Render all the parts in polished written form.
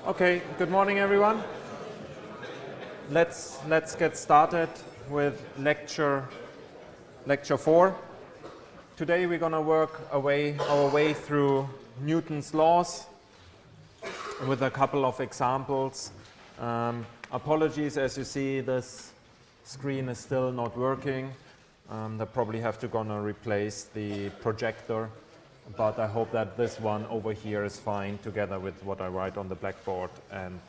Okay, good morning everyone. Let's get started with lecture 4. Today we're going to work our way through Newton's laws with a couple of examples. Apologies, as you see, this screen is still not working. They probably have to gonna replace the projector, but I hope that this one over here is fine together with what I write on the blackboard and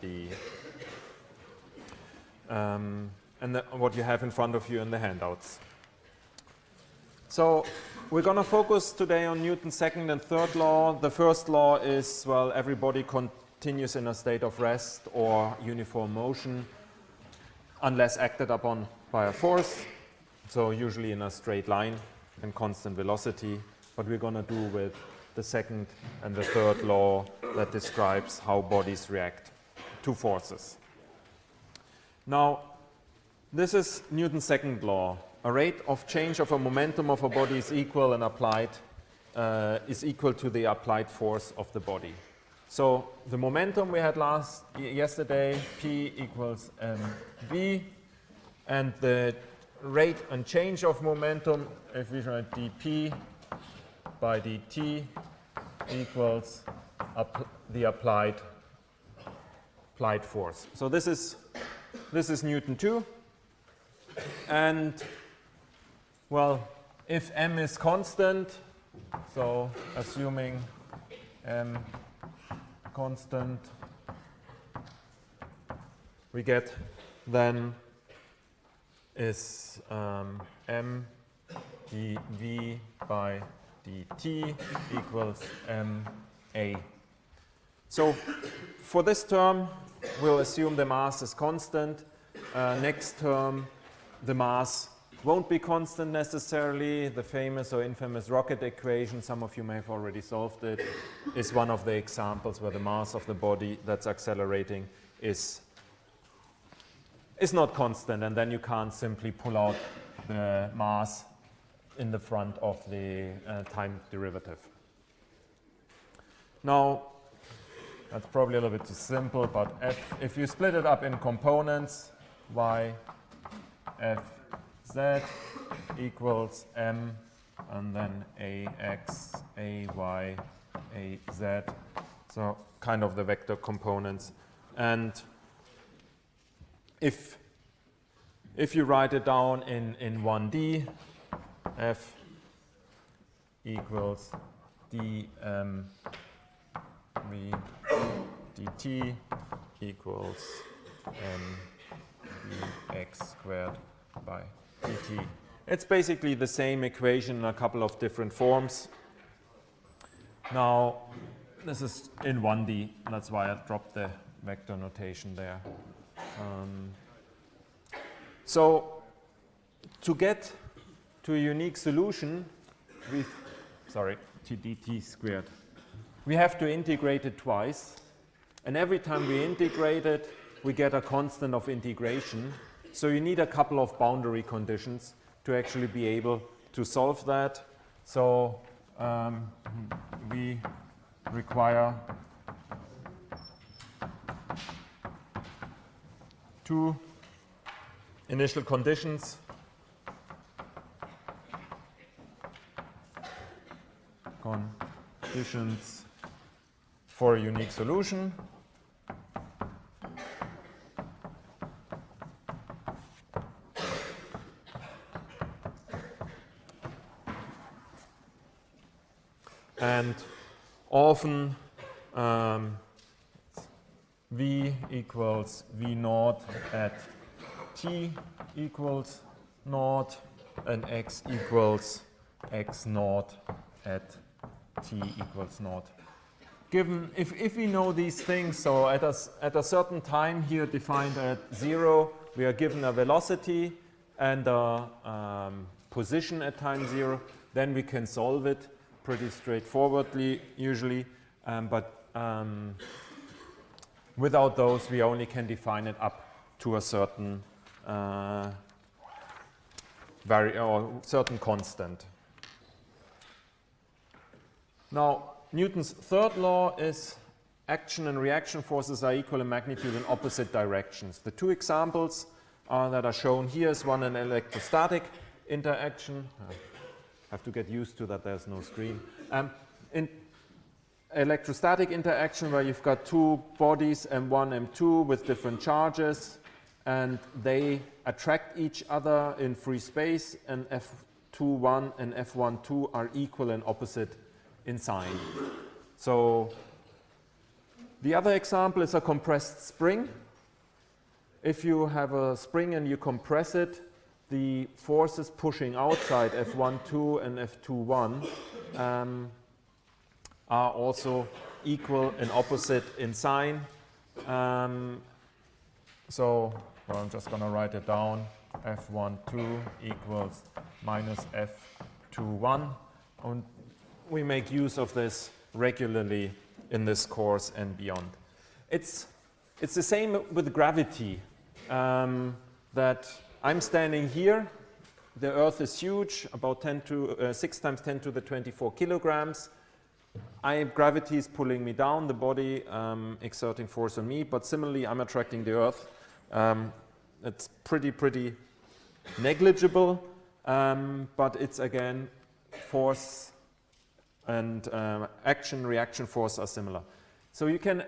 what you have in front of you in the handouts. So we're going to focus today on Newton's second and third law. The first law is, well, every body continues in a state of rest or uniform motion unless acted upon by a force, so usually in a straight line and constant velocity. What we're going to do with the second and the third law that describes how bodies react to forces. Now, this is Newton's second law. A rate of change of a momentum of a body is equal to the applied force of the body. So the momentum we had yesterday, P equals mv, and the rate and change of momentum, if we write dp by dt, equals the applied force. So this is Newton 2, and well, if m is constant, so assuming m constant, we get then is m dv by dt equals ma. So for this term, we'll assume the mass is constant. Next term, the mass won't be constant necessarily. The famous or infamous rocket equation, some of you may have already solved it, is one of the examples where the mass of the body that's accelerating is not constant, and then you can't simply pull out the mass in the front of the time derivative. Now, that's probably a little bit too simple, but if you split it up in components, y f z equals m, and then ax, ay, az, so kind of the vector components. And if you write it down in 1D, f equals dm v dt equals m dx squared by dt. It's basically the same equation in a couple of different forms. Now, this is in 1D, that's why I dropped the vector notation there. So, to get to a unique solution with, to dt squared, we have to integrate it twice. And every time we integrate it, we get a constant of integration. So you need a couple of boundary conditions to actually be able to solve that. So we require two initial conditions. Conditions for a unique solution. And often v equals v naught at t equals naught, and x equals x naught at t equals naught. Given, if we know these things, so at a certain time here defined at 0, we are given a velocity and a position at time 0, then we can solve it pretty straightforwardly usually, but without those we only can define it up to a certain certain constant. Now, Newton's third law is action and reaction forces are equal in magnitude in opposite directions. The two examples that are shown here is one an electrostatic interaction. I have to get used to that, there's no screen. In electrostatic interaction where you've got two bodies, M1, M2, with different charges, and they attract each other in free space, and F21 and F12 are equal and opposite in sign. So the other example is a compressed spring. If you have a spring and you compress it, the forces pushing outside F12 and F21 are also equal and opposite in sign. So I'm just going to write it down. F12 equals minus F21. And we make use of this regularly in this course and beyond. It's the same with gravity, that I'm standing here. The Earth is huge, about 6 times 10 to the 24 kilograms. Gravity is pulling me down, the body exerting force on me, but similarly I'm attracting the Earth. It's pretty negligible, but it's again force and action-reaction force are similar. So you can,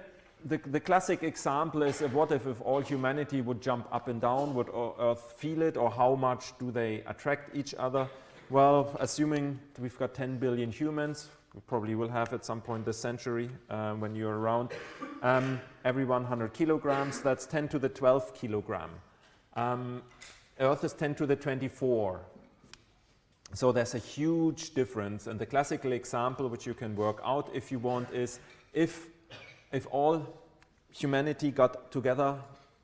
the classic example is what if all humanity would jump up and down, would Earth feel it, or how much do they attract each other? Well, assuming we've got 10 billion humans, we probably will have at some point this century when you're around, every 100 kilograms, that's 10 to the 12 kilogram. Earth is 10 to the 24. So there's a huge difference, and the classical example which you can work out if you want is if all humanity got together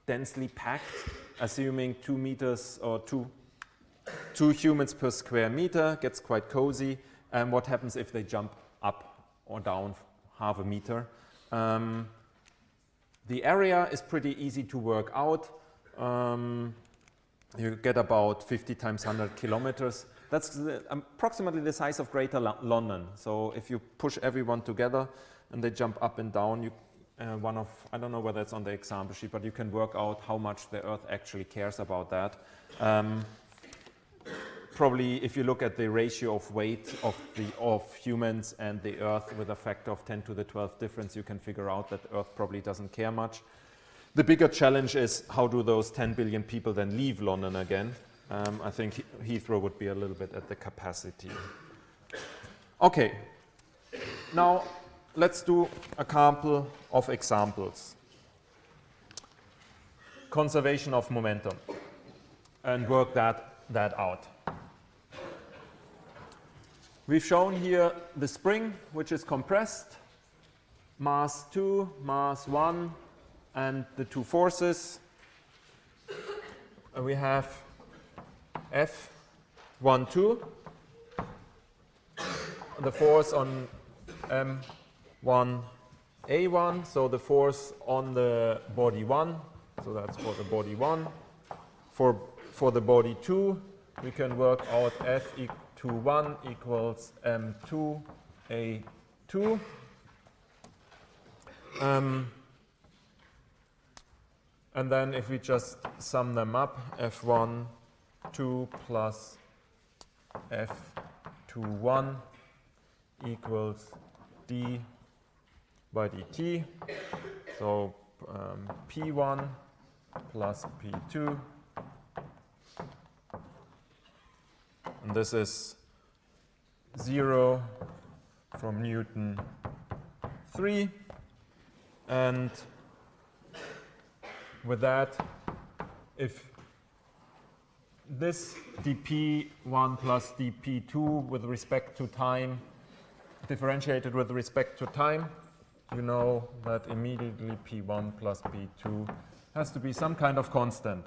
densely packed, assuming 2 meters or two humans per square meter, gets quite cozy, and what happens if they jump up or down half a meter? The area is pretty easy to work out. You get about 50 times 100 kilometers. That's approximately the size of Greater London. So if you push everyone together and they jump up and down, I don't know whether it's on the example sheet, but you can work out how much the Earth actually cares about that. Probably if you look at the ratio of weight of humans and the Earth with a factor of 10 to the 12 difference, you can figure out that Earth probably doesn't care much. The bigger challenge is how do those 10 billion people then leave London again? I think Heathrow would be a little bit at the capacity. Okay, now let's do a couple of examples. Conservation of momentum, and work that out. We've shown here the spring, which is compressed, mass 2, mass 1, and the two forces. We have F12, the force on M1A1, so the force on the body 1, so that's for the body 1. For the body 2, we can work out F21 equals M2A2. And then if we just sum them up, F12 plus F21 equals d by dt. So P1 plus P2. And this is 0 from Newton 3. And with that, if this dp1 plus dp2 with respect to time, differentiated with respect to time, you know that immediately p1 plus p2 has to be some kind of constant.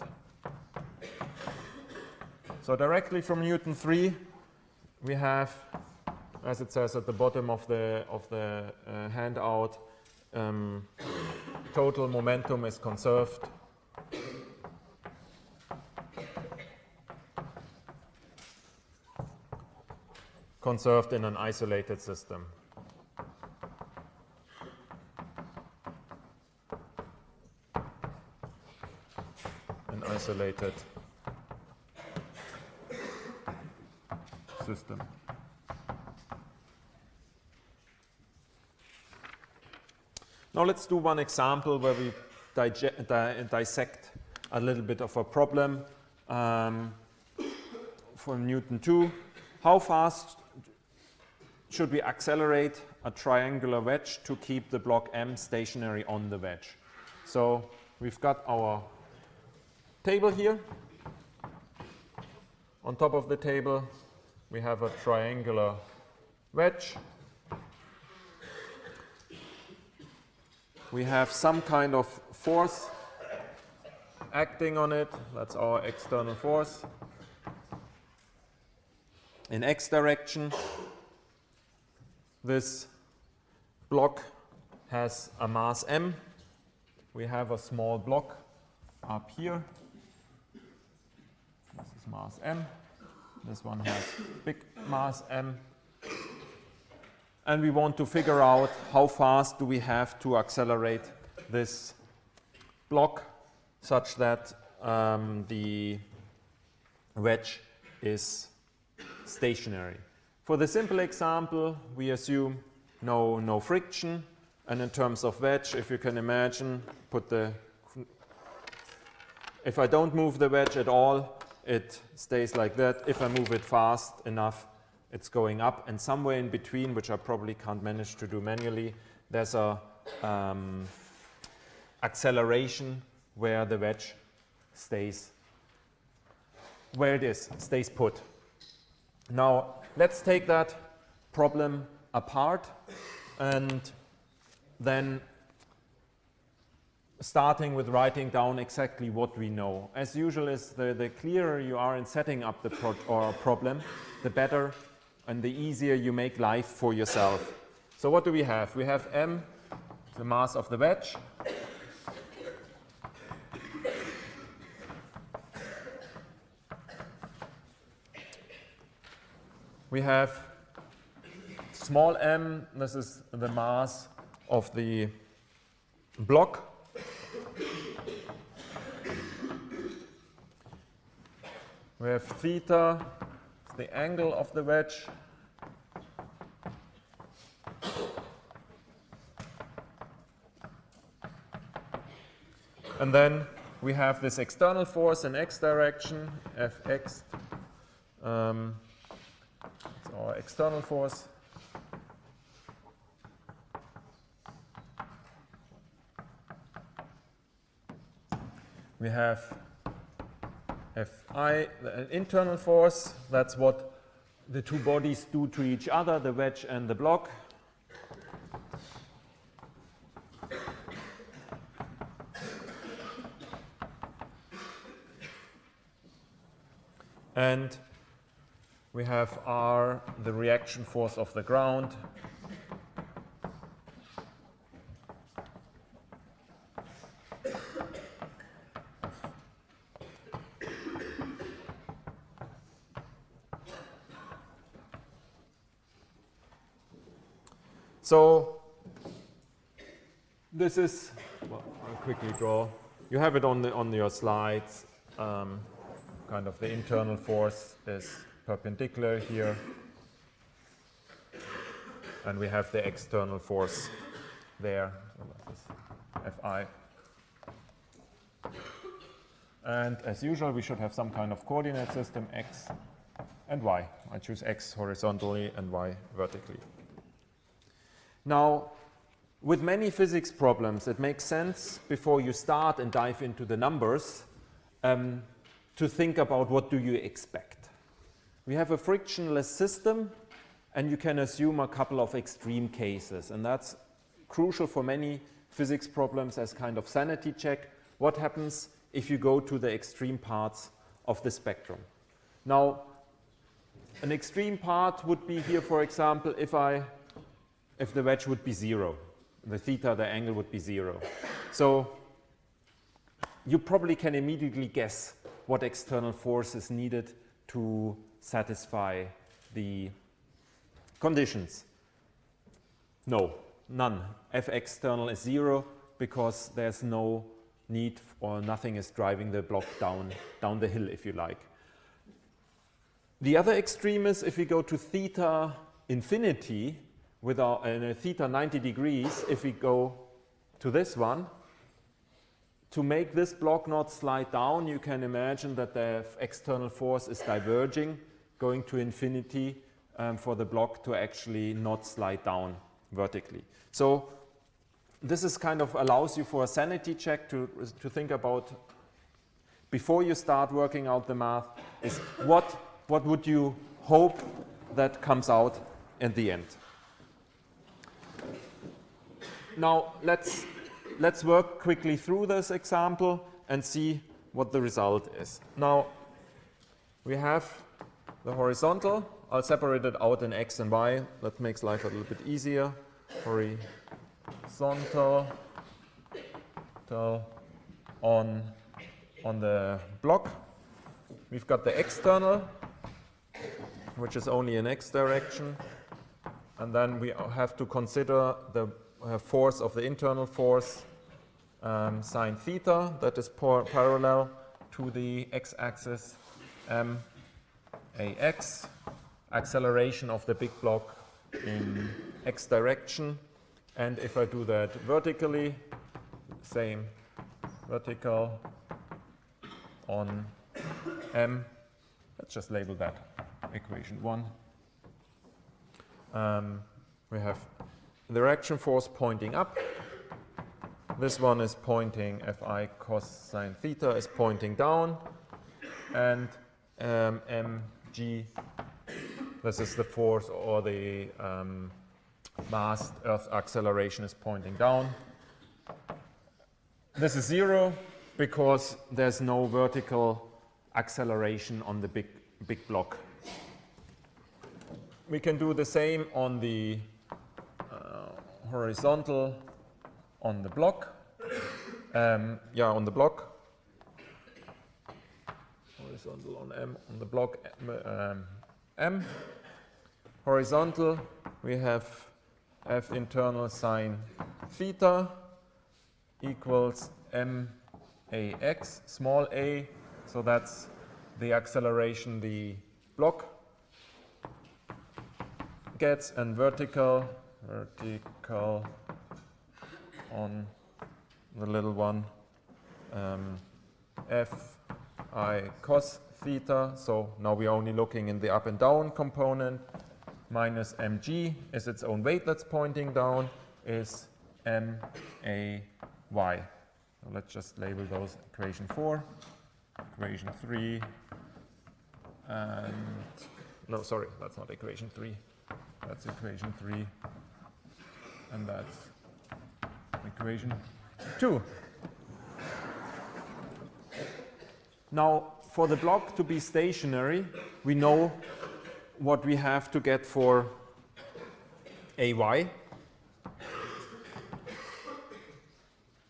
So directly from Newton 3, we have, as it says at the bottom of the handout, total momentum is conserved. Conserved in an isolated system. isolated system. Now let's do one example where we dissect a little bit of a problem for Newton 2. How fast should we accelerate a triangular wedge to keep the block M stationary on the wedge? So we've got our table here. On top of the table, we have a triangular wedge. We have some kind of force acting on it. That's our external force. In x direction, this block has a mass m. We have a small block up here. This is mass m. This one has big mass m. And we want to figure out how fast do we have to accelerate this block such that the wedge is stationary. For the simple example, we assume no friction. And in terms of wedge, if you can imagine, if I don't move the wedge at all, it stays like that. If I move it fast enough, it's going up. And somewhere in between, which I probably can't manage to do manually, there's a acceleration where the wedge stays where it is, stays put. Now, let's take that problem apart and then starting with writing down exactly what we know. As usual, is the clearer you are in setting up the problem, the better and the easier you make life for yourself. So what do we have? We have m, the mass of the wedge. We have small m, this is the mass of the block. We have theta, the angle of the wedge. And then we have this external force in x direction, Fx. It's our external force. We have Fi, an internal force. That's what the two bodies do to each other, the wedge and the block. And we have R, the reaction force of the ground. So this is, well, I'll quickly draw. You have it on your slides. Kind of the internal force is perpendicular here. And we have the external force there, so that is Fi. And as usual, we should have some kind of coordinate system, x and y. I choose x horizontally and y vertically. Now, with many physics problems, it makes sense before you start and dive into the numbers to think about what do you expect. We have a frictionless system, and you can assume a couple of extreme cases, and that's crucial for many physics problems as kind of sanity check. What happens if you go to the extreme parts of the spectrum? Now, an extreme part would be here, for example, if the wedge would be 0. The theta, the angle would be 0. So you probably can immediately guess what external force is needed to satisfy the conditions. No, none. F external is 0 because there's no need, or nothing is driving the block down the hill, if you like. The other extreme is if we go to theta infinity, with our theta 90 degrees, if we go to this one, to make this block not slide down, you can imagine that the external force is diverging, going to infinity, for the block to actually not slide down vertically. So this is kind of allows you for a sanity check to think about, before you start working out the math, is what would you hope that comes out in the end. Now let's work quickly through this example and see what the result is. Now we have the horizontal. I'll separate it out in x and y. That makes life a little bit easier. Horizontal on the block. We've got the external, which is only in x direction. And then we have to consider the force of the internal force, sine theta, that is parallel to the x-axis, ax, acceleration of the big block in x direction. And if I do that vertically, same vertical on m, let's just label that equation 1. We have the direction force pointing up. This one is pointing, Fi cos sine theta is pointing down. And mg, this is the force, or the mass Earth acceleration is pointing down. This is 0 because there's no vertical acceleration on the big block. We can do the same on the horizontal on the block. On the block. Horizontal on m, on the block m. Horizontal, we have F internal sine theta equals max, small a, so that's the acceleration the block gets, and vertical on the little one, Fi cos theta, so now we're only looking in the up and down component, minus mg is its own weight that's pointing down, is may. So let's just label those equation 4, equation 3, and no, sorry, that's not equation 3. That's equation 3, and that's equation 2. Now, for the block to be stationary, we know what we have to get for ay.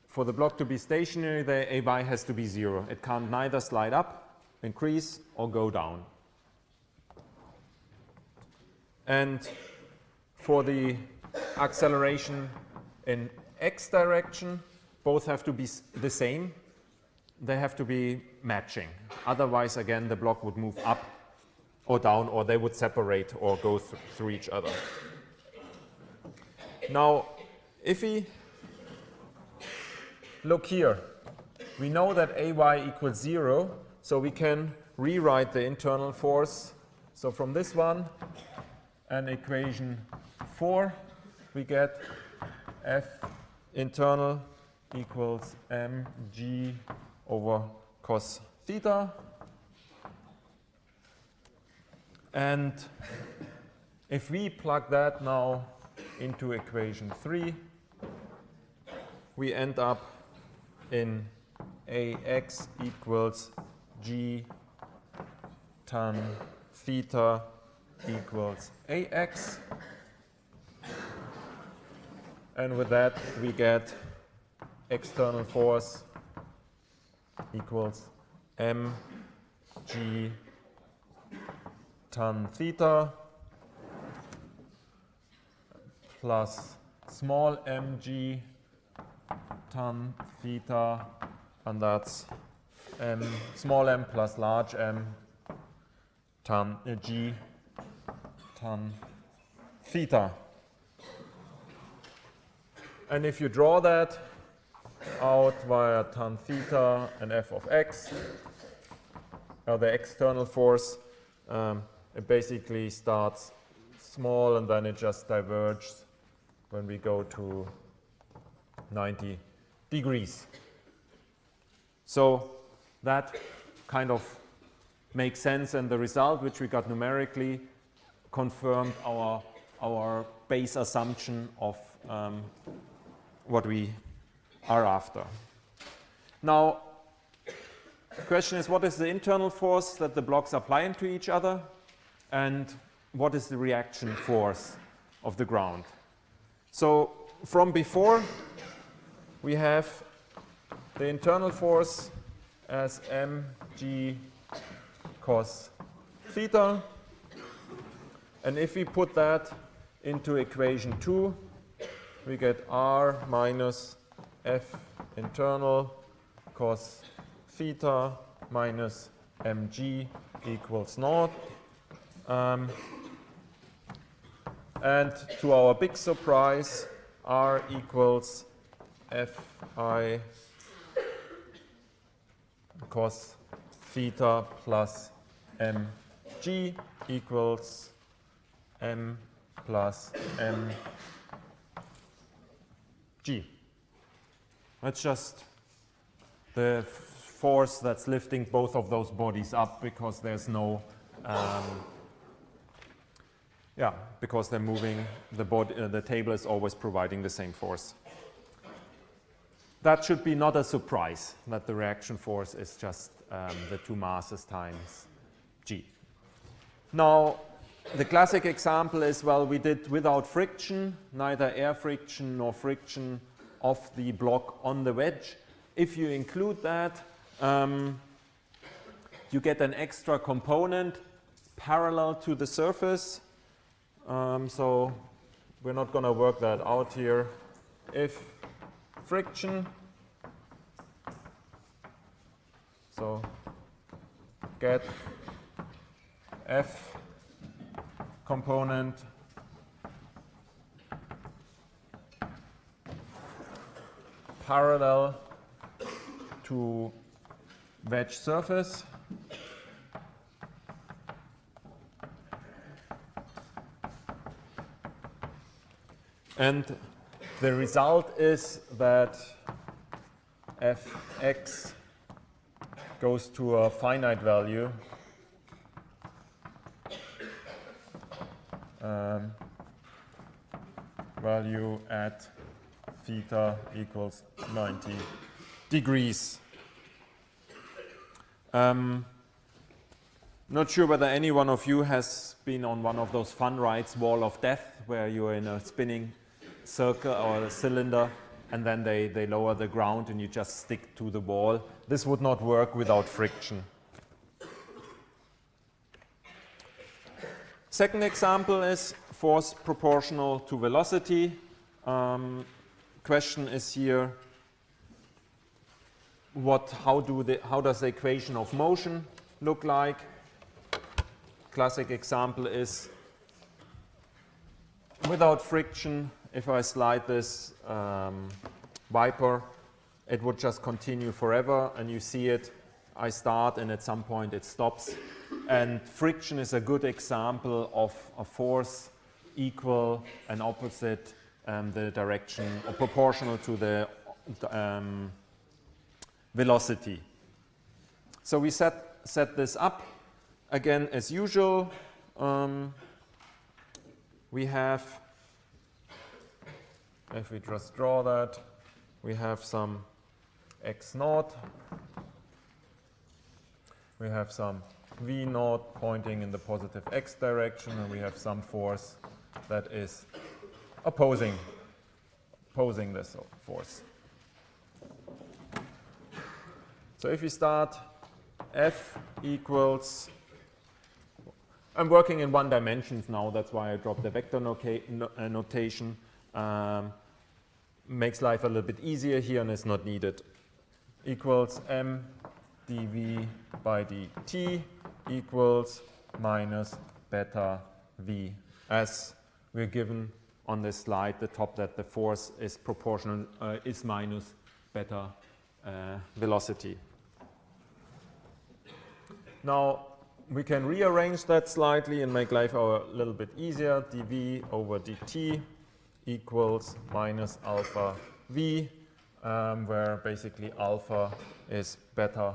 For the block to be stationary, the ay has to be 0. It can't neither slide up, increase, or go down. And for the acceleration in x direction, both have to be the same. They have to be matching. Otherwise, again, the block would move up or down, or they would separate or go through each other. Now, if we look here, we know that ay equals 0, so we can rewrite the internal force. So from this one, and equation 4, we get F internal equals mg over cos theta. And if we plug that now into equation 3, we end up in ax equals g tan theta equals ax. And with that, we get external force equals mg tan theta plus small mg tan theta and that's m, small m plus large m tan g tan theta. And if you draw that out via tan theta and f of x, or the external force, it basically starts small and then it just diverges when we go to 90 degrees. So that kind of makes sense, and the result which we got numerically confirmed our base assumption of what we are after. Now, the question is, what is the internal force that the blocks apply into each other, and what is the reaction force of the ground? So from before, we have the internal force as mg cos theta, and if we put that into equation 2, we get r minus f internal cos theta minus mg equals naught. And to our big surprise, r equals fi cos theta plus mg equals m plus mg. That's just the force that's lifting both of those bodies up, because there's no, because they're moving, the table is always providing the same force. That should be not a surprise, that the reaction force is just the two masses times g. Now, the classic example is, well, we did without friction, neither air friction nor friction of the block on the wedge. If you include that, you get an extra component parallel to the surface. So we're not going to work that out here. If friction, so get F component parallel to wedge surface. And the result is that Fx goes to a finite value. Value at theta equals 90 degrees. Not sure whether any one of you has been on one of those fun rides, Wall of Death, where you're in a spinning circle or a cylinder, and then they lower the ground and you just stick to the wall. This would not work without friction. Second example is force proportional to velocity. Question is here, how does the equation of motion look like? Classic example is, without friction, if I slide this wiper, it would just continue forever, and you see it, I start and at some point it stops. And friction is a good example of a force equal and opposite the direction, or proportional to the velocity. So we set this up again as usual. We have, if we just draw that, we have some x naught, we have some v naught pointing in the positive x direction, and we have some force that is opposing this force. So if we start, F equals, I'm working in one dimensions now, that's why I dropped the vector notation. Makes life a little bit easier here and is not needed equals m dv by dt equals minus beta v, as we're given on this slide, the top, that the force is proportional, is minus beta velocity. Now we can rearrange that slightly and make life a little bit easier. dv over dt equals minus alpha v, where basically alpha is beta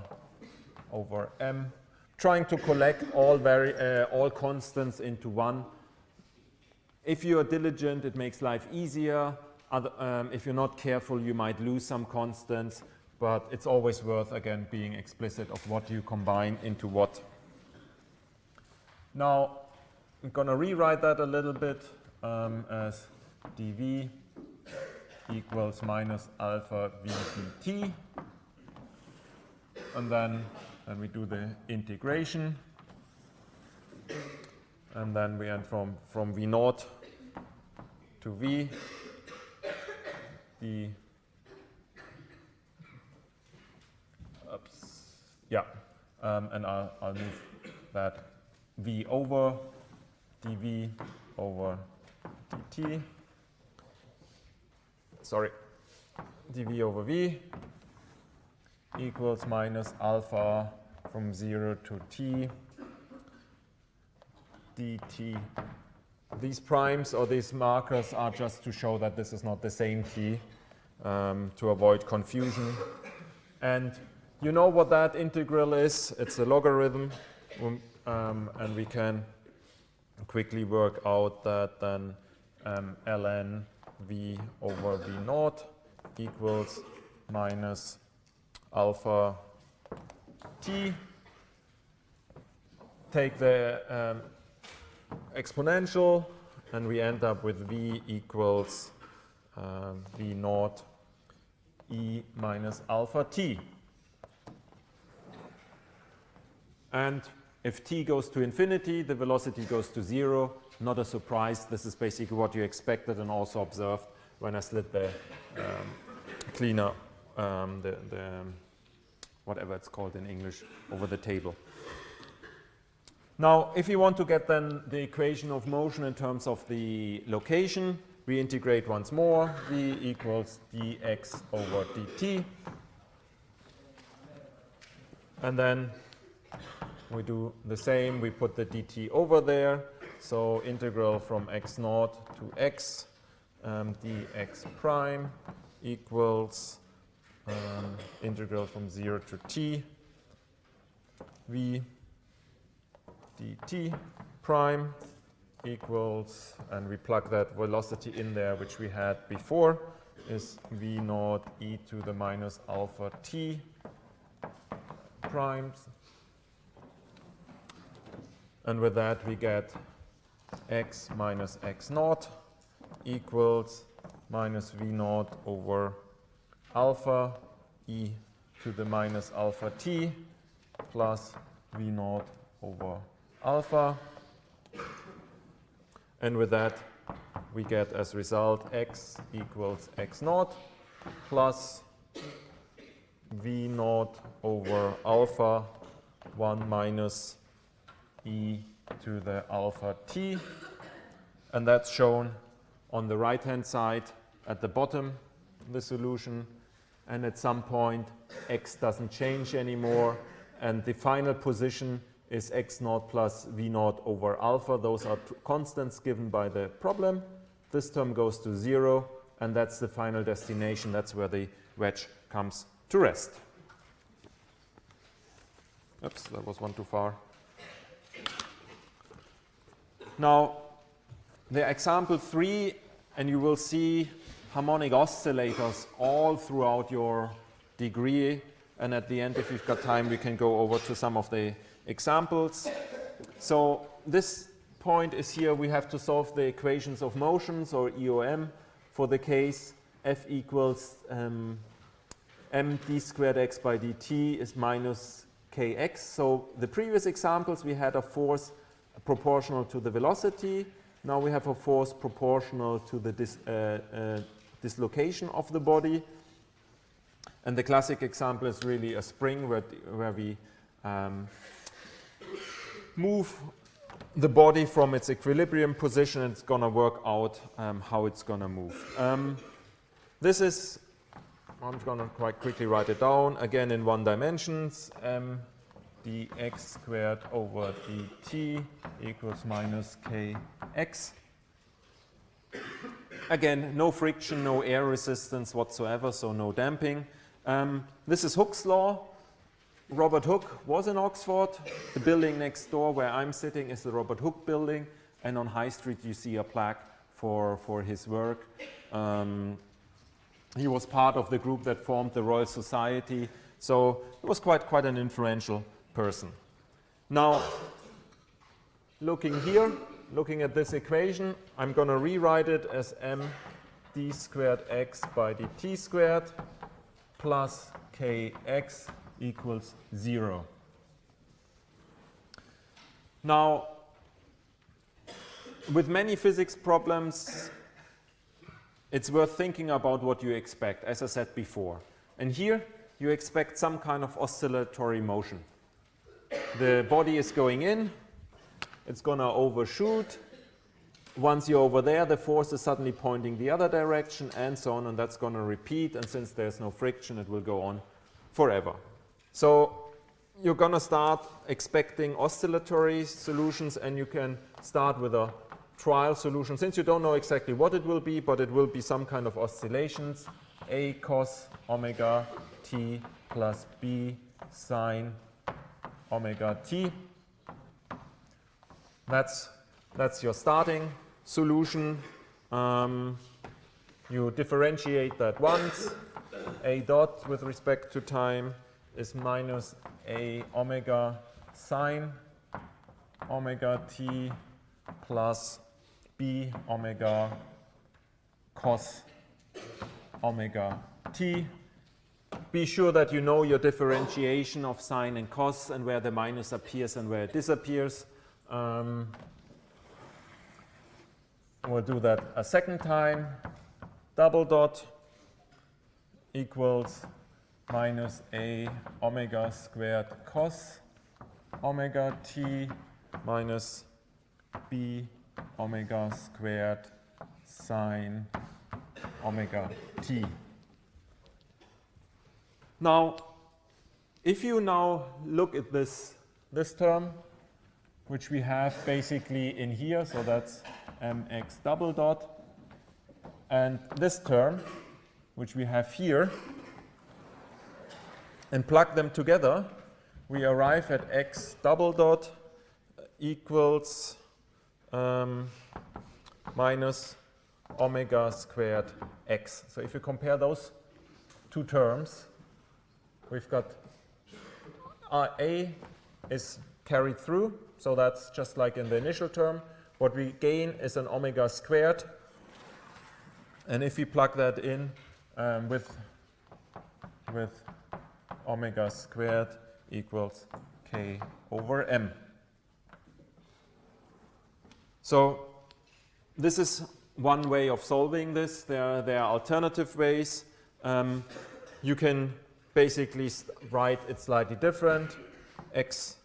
over m. Trying to collect all constants into one. If you are diligent, it makes life easier. If you're not careful, you might lose some constants, but it's always worth, again, being explicit of what you combine into what. Now, I'm going to rewrite that a little bit as dv equals minus alpha v dt. And then we do the integration. And then we end from v0 to v. And I'll move that v over dv over dt. Sorry, dv over v equals minus alpha from 0 to t dt. These primes or these markers are just to show that this is not the same t, to avoid confusion. And you know what that integral is. It's a logarithm, and we can quickly work out that then ln v over v0 equals minus alpha t. Take the exponential, and we end up with v equals v0 e minus alpha t. And if t goes to infinity, the velocity goes to 0. Not a surprise. This is basically what you expected and also observed when I slid the cleaner, whatever it's called in English, over the table. Now, if you want to get then the equation of motion in terms of the location, we integrate once more. V equals dx over dt. And then we do the same. We put the dt over there. So integral from x0 to x dx prime equals integral from 0 to t v dt prime equals, and we plug that velocity in there, which we had before, is v0 e to the minus alpha t primes. And with that, we get x minus x0 equals minus v0 over alpha e to the minus alpha t plus v0 over alpha. And with that, we get as result x equals x0 plus v0 over alpha 1 minus e to the alpha t. And that's shown on the right-hand side at the bottom of the solution. And at some point, x doesn't change anymore. And the final position is x0 plus v0 over alpha. Those are constants given by the problem. This term goes to 0, and that's the final destination. That's where the wedge comes to rest. Oops, that was one too far. Now, the example 3, and you will see harmonic oscillators all throughout your degree. And at the end, if you've got time, we can go over to some of the examples. So this point is here. We have to solve the equations of motions, or EOM, for the case f equals m d squared x by dt is minus kx. So the previous examples, we had a force proportional to the velocity. Now we have a force proportional to the dislocation of the body. And the classic example is really a spring where we move the body from its equilibrium position, and it's going to work out how it's going to move. This is, I'm going to quite quickly write it down, again in one dimensions, dx squared over dt equals minus kx. Again, no friction, no air resistance whatsoever, so no damping. This is Hooke's law. Robert Hooke was in Oxford. The building next door where I'm sitting is the Robert Hooke building, and on High Street you see a plaque for his work. He was part of the group that formed the Royal Society, so he was quite an influential person. Now, looking here, looking at this equation, I'm going to rewrite it as md squared x by dt squared plus kx equals 0. Now, with many physics problems, it's worth thinking about what you expect, as I said before. And here, you expect some kind of oscillatory motion. The body is going in, it's going to overshoot. Once you're over there, the force is suddenly pointing the other direction, and so on, and that's going to repeat, and since there's no friction, it will go on forever. So you're going to start expecting oscillatory solutions, and you can start with a trial solution, since you don't know exactly what it will be, but it will be some kind of oscillations, a cos omega t plus b sine omega t. That's your starting solution. You differentiate that once. A dot with respect to time is minus a omega sine omega t plus b omega cos omega t. Be sure that you know your differentiation of sine and cos and where the minus appears and where it disappears. We'll do that a second time. Double dot equals minus a omega squared cos omega t minus b omega squared sine omega t. Now, if you now look at this term, which we have basically in here, so that's mx double dot, and this term, which we have here, and plug them together, we arrive at x double dot equals minus omega squared x. So if you compare those two terms, we've got a is carried through, so that's just like in the initial term. What we gain is an omega squared, and if we plug that in with omega squared equals k over m. So this is one way of solving this. There are alternative ways. You can basically write it slightly different. X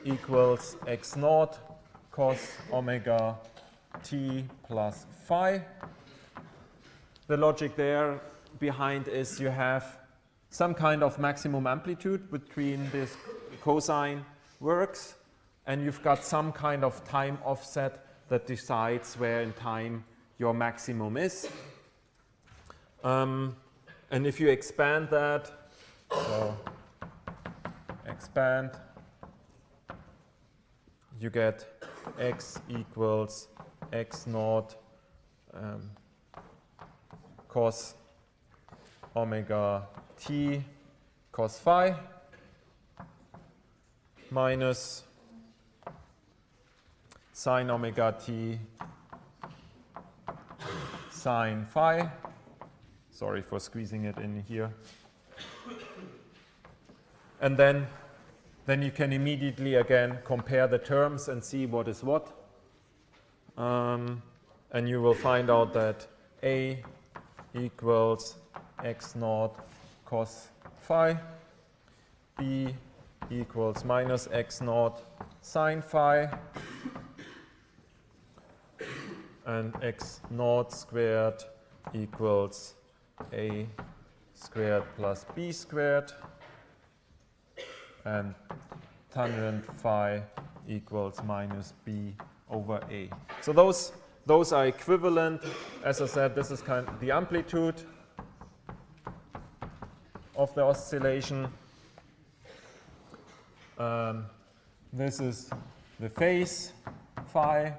equals x naught cos omega t plus phi. The logic there behind is you have some kind of maximum amplitude between this cosine works, and you've got some kind of time offset that decides where in time your maximum is. And if you expand that, so expand, you get x equals x naught cos omega t cos phi minus sine omega t sine phi. Sorry for squeezing it in here. And then you can immediately again compare the terms and see what is what. And you will find out that a equals x naught cos phi, b equals minus x naught sine phi, and x naught squared equals a squared plus b squared, and tangent phi equals minus b over a. So those are equivalent. As I said, this is kind of the amplitude of the oscillation. This is the phase phi,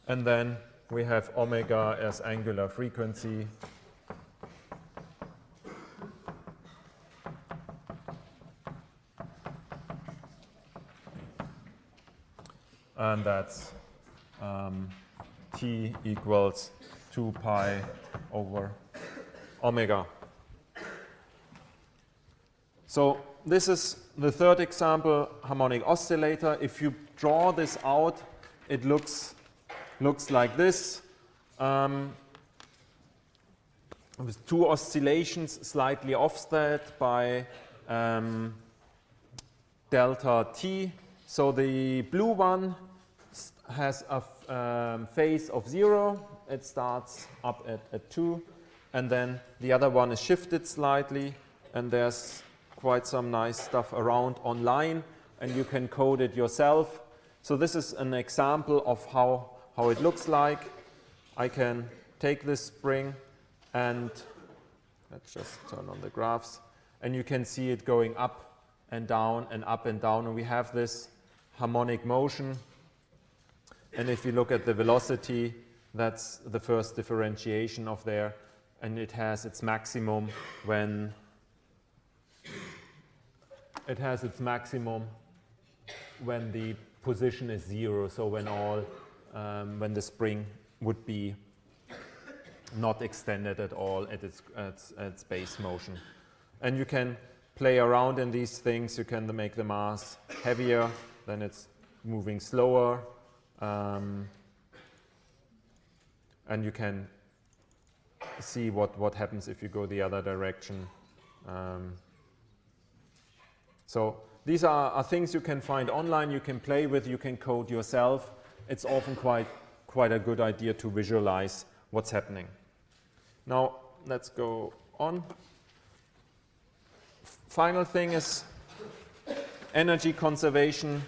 and then we have omega as angular frequency. And that's t equals 2 pi over omega. So this is the third example, harmonic oscillator. If you draw this out, it looks like this, with two oscillations slightly offset by delta t. So the blue one has a phase of 0. It starts up at 2. And then the other one is shifted slightly. And there's quite some nice stuff around online. And you can code it yourself. So this is an example of how it looks like. I can take this spring and let's just turn on the graphs. And you can see it going up and down and up and down. And we have this harmonic motion. And if you look at the velocity, that's the first differentiation of there. And it has its maximum when the position is 0. So when the spring would be not extended at all at its base motion. And you can play around in these things. You can make the mass heavier, then it's moving slower. And you can see what happens if you go the other direction. So these are things you can find online, you can play with, you can code yourself. It's often quite a good idea to visualize what's happening. Now let's go on. Final thing is energy conservation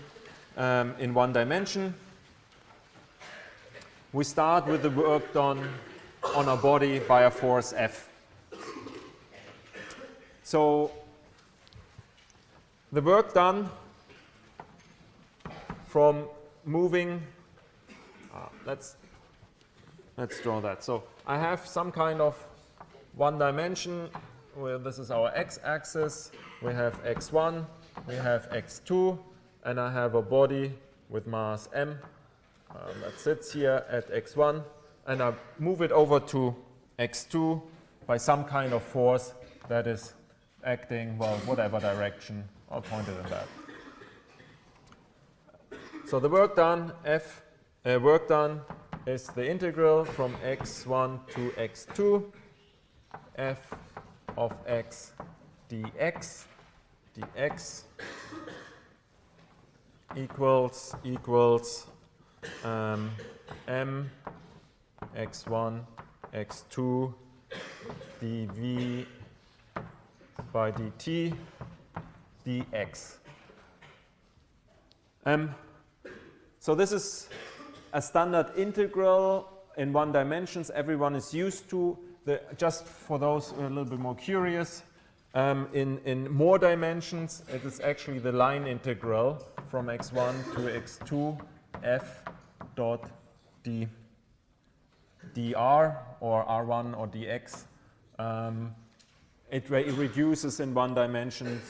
in one dimension. We start with the work done on a body by a force F. So the work done from moving, let's draw that. So I have some kind of one dimension where this is our x-axis. We have x1, we have x2, and I have a body with mass m that sits here at x1, and I move it over to x2 by some kind of force that is acting, well, whatever direction. I'll point it in that. So the work done, work done is the integral from x1 to x2, f of x dx equals m x1 x2 dv by dt dx. So this is a standard integral in one dimensions. Everyone is used to. Just for those who are a little bit more curious, in more dimensions, it is actually the line integral from x1 to x2 f dot dr or r1 or dx. It reduces in one dimension.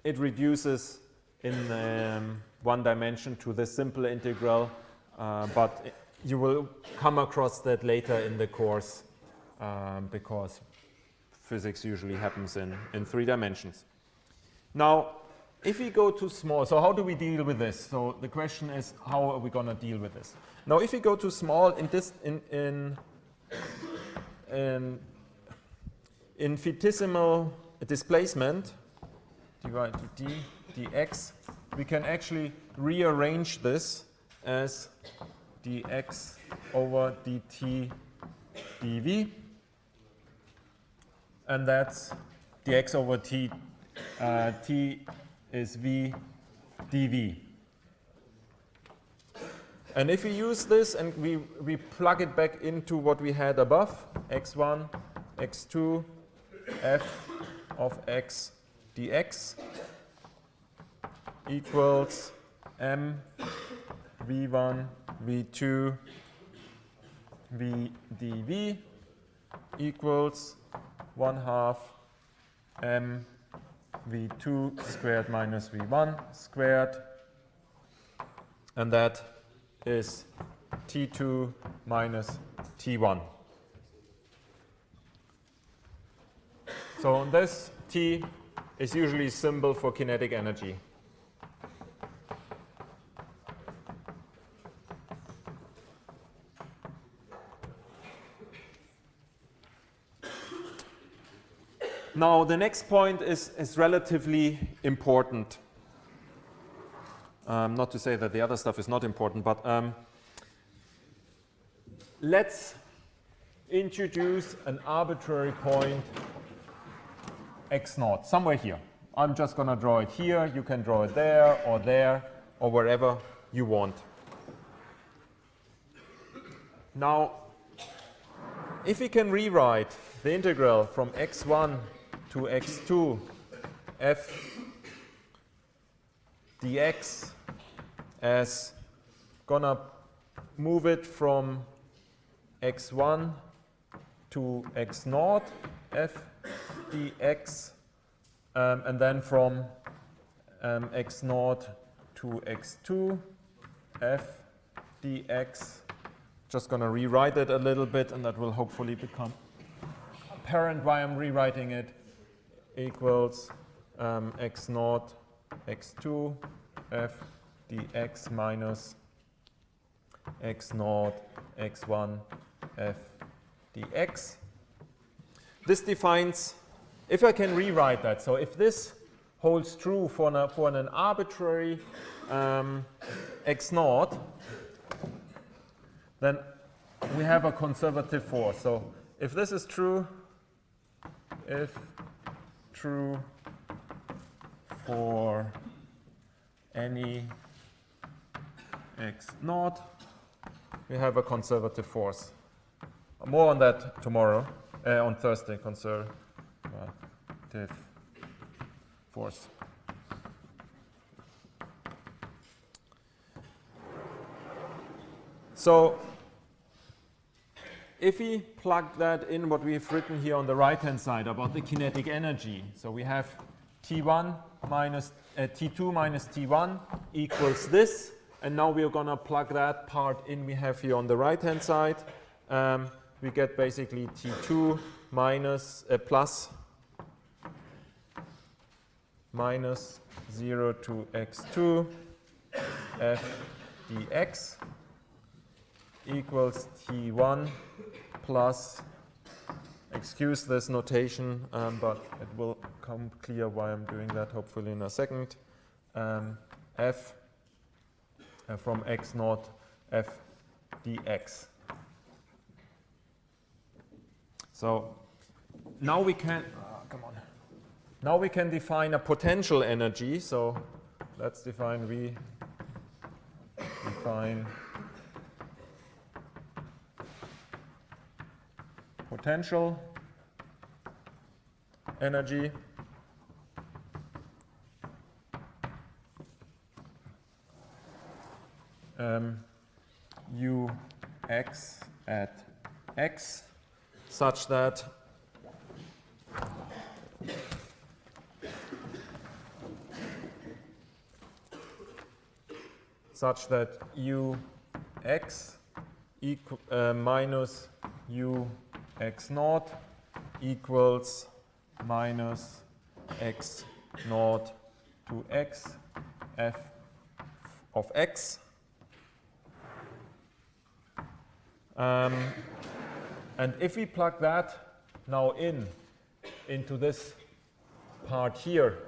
It reduces in one dimension to this simple integral, but you will come across that later in the course because physics usually happens in 3 dimensions. Now, if we go too small, so how do we deal with this? So the question is, how are we going to deal with this? Now, if we go too small infinitesimal displacement, dy to d dx, we can actually rearrange this as dx over dt dv, and that's dx over t, t is v dv. And if we use this and we plug it back into what we had above, x1, x2, f of x dx equals m v1, v2, v dv equals 1/2 m v2 squared minus v1 squared, and that is T2 minus T1. So this T is usually a symbol for kinetic energy. Now the next point is relatively important. Not to say that the other stuff is not important, but let's introduce an arbitrary point x0, somewhere here. I'm just going to draw it here. You can draw it there, or wherever you want. Now, if we can rewrite the integral from x1 to x2 f dx as gonna move it from x1 to x0 f dx, and then from x0 to x2 f dx. Just gonna rewrite it a little bit, and that will hopefully become apparent why I'm rewriting it. Equals x0 x2 f dx minus x0 x1 f dx. This defines, if I can rewrite that, so if this holds true for an arbitrary x0, then we have a conservative force. So if this is true, if true for any x0, we have a conservative force. More on that tomorrow, on Thursday, conservative force. So if we plug that in what we've written here on the right-hand side about the kinetic energy, so we have T1 minus T2 minus T1 equals this, and now we're going to plug that part in we have here on the right-hand side. We get basically T2 minus plus minus 0 to x2 f dx equals T1 plus, excuse this notation, but it will come clear why I'm doing that hopefully in a second, f from x0 f dx. So now we can, now we can define a potential energy. So let's define, define potential energy ux at x such that ux minus ux0 equals minus x0 to x f of x. And if we plug that now into this part here,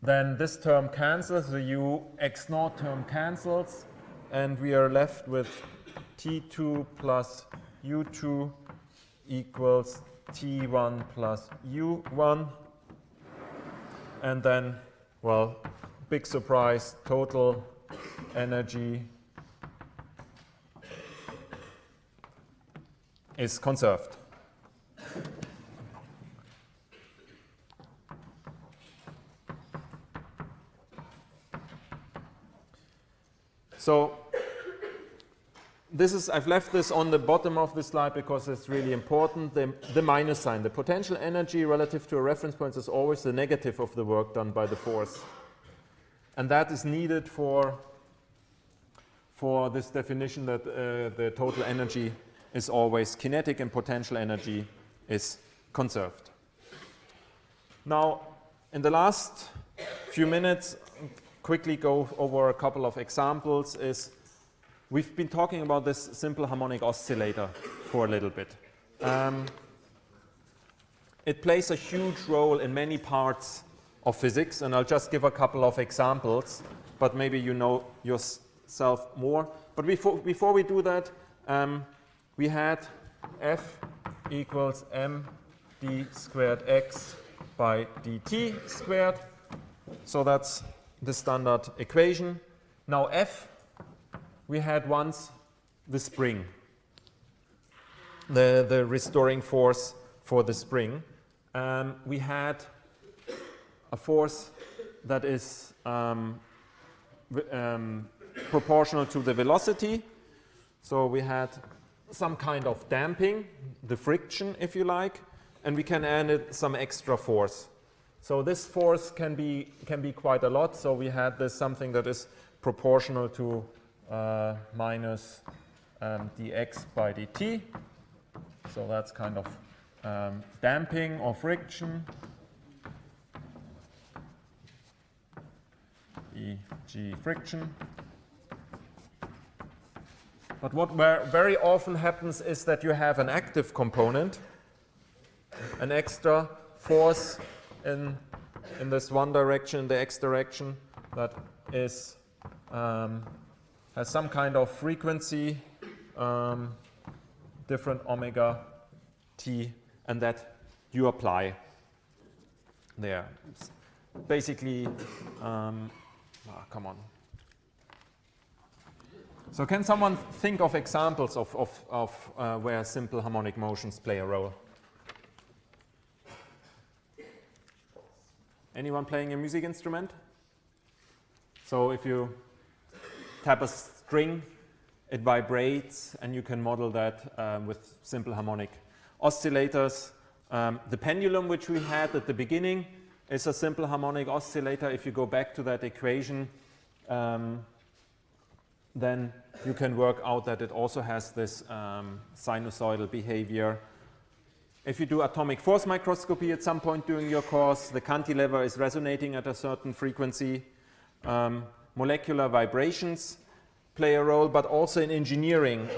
then this term cancels, the u x naught term cancels, and we are left with T2 plus U2 equals T1 plus U1. And then, well, big surprise, total energy is conserved. So this is, I've left this on the bottom of the slide because it's really important, the minus sign. The potential energy relative to a reference point is always the negative of the work done by the force. And that is needed for this definition that the total energy is always kinetic and potential energy is conserved. Now, in the last few minutes, quickly go over a couple of examples. We've been talking about this simple harmonic oscillator for a little bit. It plays a huge role in many parts of physics, and I'll just give a couple of examples, but maybe you know yourself more. But before we do that, we had F equals md squared x by dt squared. So that's the standard equation. Now F, we had once the spring, the restoring force for the spring. We had a force that is proportional to the velocity. So we had some kind of damping, the friction, if you like, and we can add some extra force. So this force can be quite a lot. So we had this something that is proportional to minus dx by dt. So that's kind of damping or friction, e.g. friction. But what very often happens is that you have an active component, an extra force in this one direction, the x direction, that is has some kind of frequency, different omega t, and that you apply there. It's basically, come on. So can someone think of examples of where simple harmonic motions play a role? Anyone playing a music instrument? So if you tap a string, it vibrates, and you can model that with simple harmonic oscillators. The pendulum, which we had at the beginning, is a simple harmonic oscillator. If you go back to that equation, then you can work out that it also has this sinusoidal behavior. If you do atomic force microscopy at some point during your course, the cantilever is resonating at a certain frequency. Molecular vibrations play a role, but also in engineering,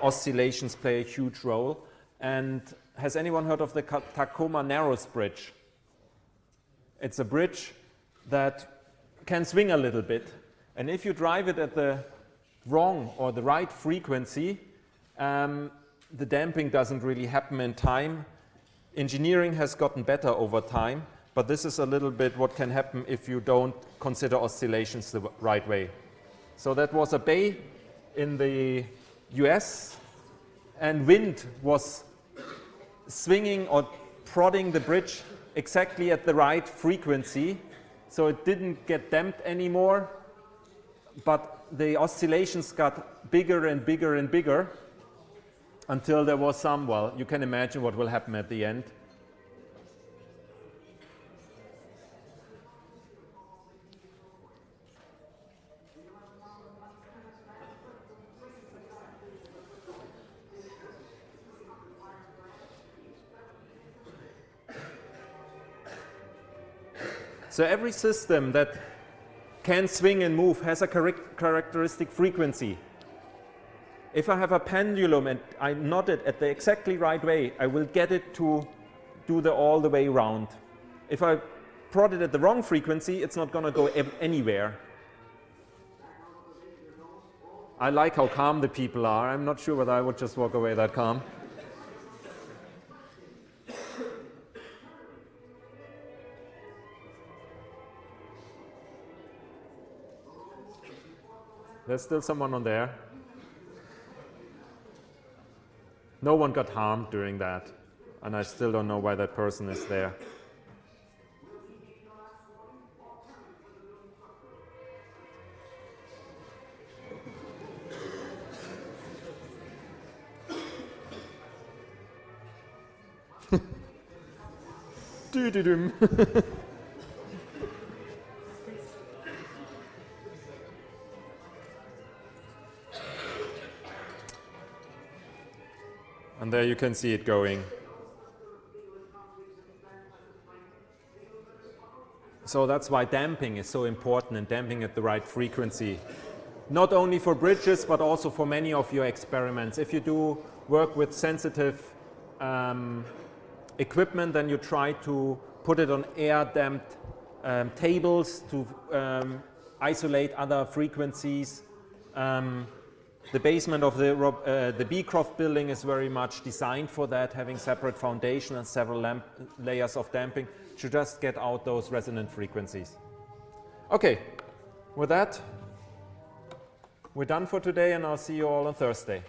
oscillations play a huge role. And has anyone heard of the Tacoma Narrows Bridge? It's a bridge that can swing a little bit. And if you drive it at the wrong or the right frequency, the damping doesn't really happen in time. Engineering has gotten better over time, but this is a little bit what can happen if you don't consider oscillations the right way. So that was a bay in the US, and wind was swinging or prodding the bridge exactly at the right frequency, so it didn't get damped anymore, but the oscillations got bigger and bigger and bigger until there was some, well, you can imagine what will happen at the end. So every system that can swing and move has a characteristic frequency. If I have a pendulum and I knot it at the exactly right way, I will get it to do all the way round. If I prod it at the wrong frequency, it's not going to go anywhere. I like how calm the people are. I'm not sure whether I would just walk away that calm. There's still someone on there. No one got harmed during that, and I still don't know why that person is there. Doo-doo-doom. And there you can see it going. So that's why damping is so important, and damping at the right frequency. Not only for bridges, but also for many of your experiments. If you do work with sensitive equipment, then you try to put it on air-damped tables to isolate other frequencies. The basement of the Beecroft building is very much designed for that, having separate foundation and several layers of damping to just get out those resonant frequencies. Okay, with that, we're done for today, and I'll see you all on Thursday.